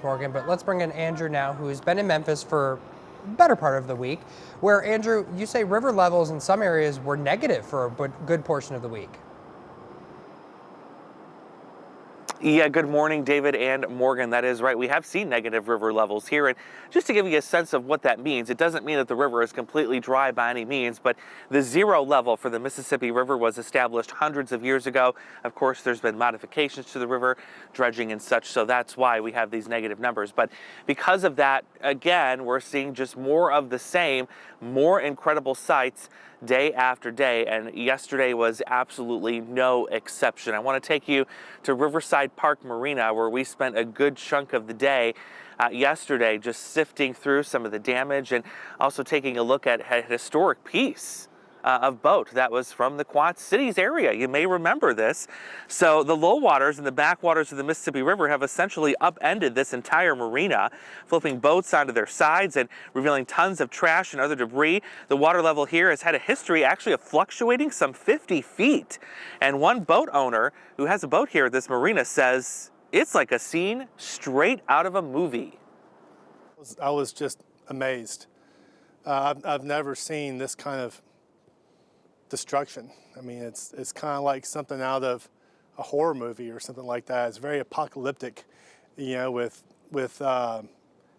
Morgan, but let's bring in Andrew now, who's been in Memphis for the better part of the week, where, Andrew, you say river levels in some areas were negative for a good portion of the week. Yeah, good morning, David and Morgan. That is right. We have seen negative river levels here. And just to give you a sense of what that means, it doesn't mean that the river is completely dry by any means, but the zero level for the Mississippi River was established hundreds of years ago. Of course, there's been modifications to the river, dredging and such, so that's why we have these negative numbers. But because of that, again, we're seeing just more of the same, more incredible sights day after day, and yesterday was absolutely no exception. I want to take you to Riverside Park Marina, where we spent a good chunk of the day yesterday just sifting through some of the damage and also taking a look at a historic piece of boat that was from the Quad Cities area. You may remember this. So the low waters and the backwaters of the Mississippi River have essentially upended this entire marina, flipping boats onto their sides and revealing tons of trash and other debris. The water level here has had a history actually of fluctuating some 50 feet. And one boat owner who has a boat here at this marina says it's like a scene straight out of a movie. I was just amazed. I've never seen this kind of destruction. I mean, it's kind of like something out of a horror movie or something like that. It's very apocalyptic, you know, with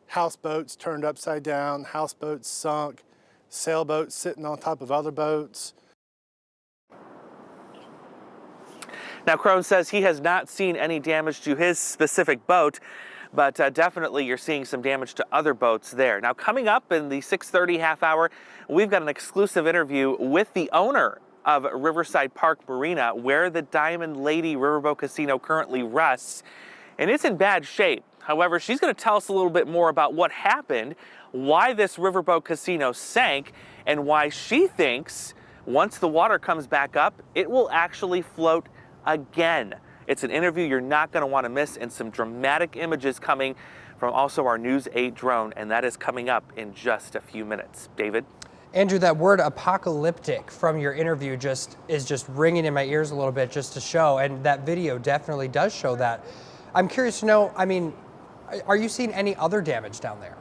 houseboats turned upside down, houseboats sunk, sailboats sitting on top of other boats. Now, Crone says he has not seen any damage to his specific boat, but definitely you're seeing some damage to other boats there. Now, coming up in the 6:30 half hour, we've got an exclusive interview with the owner of Riverside Park Marina, where the Diamond Lady Riverboat Casino currently rests, and it's in bad shape. However, she's going to tell us a little bit more about what happened, why this riverboat casino sank, and why she thinks once the water comes back up, it will actually float again. It's an interview you're not going to want to miss, and some dramatic images coming from also our News 8 drone, and that is coming up in just a few minutes. David? Andrew, that word apocalyptic from your interview is just ringing in my ears a little bit, just to show, and that video definitely does show that. I'm curious to know, I mean, are you seeing any other damage down there?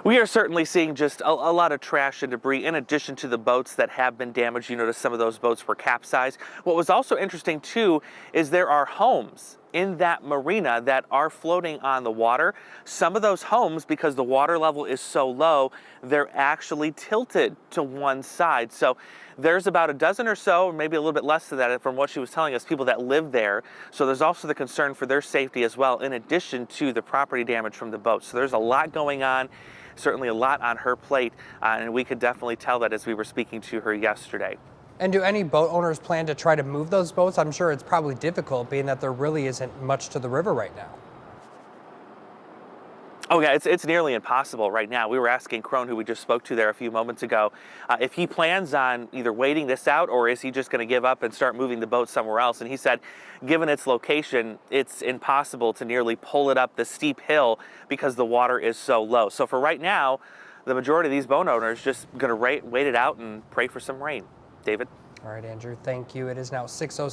We are certainly seeing just a lot of trash and debris in addition to the boats that have been damaged. You notice some of those boats were capsized. What was also interesting too is there are homes in that marina that are floating on the water. Some of those homes, because the water level is so low, they're actually tilted to one side. So there's about a dozen or so, maybe a little bit less than that from what she was telling us, people that live there. So there's also the concern for their safety as well, in addition to the property damage from the boat. So there's a lot going on. Certainly a lot on her plate, and we could definitely tell that as we were speaking to her yesterday. And do any boat owners plan to try to move those boats? I'm sure it's probably difficult, being that there really isn't much to the river right now. Oh yeah, it's nearly impossible right now. We were asking Crone, who we just spoke to there a few moments ago, if he plans on either waiting this out or is he just going to give up and start moving the boat somewhere else. And he said, given its location, it's impossible to nearly pull it up the steep hill because the water is so low. So for right now, the majority of these boat owners just going to wait it out and pray for some rain. David? All right, Andrew, thank you. It is now 6:06.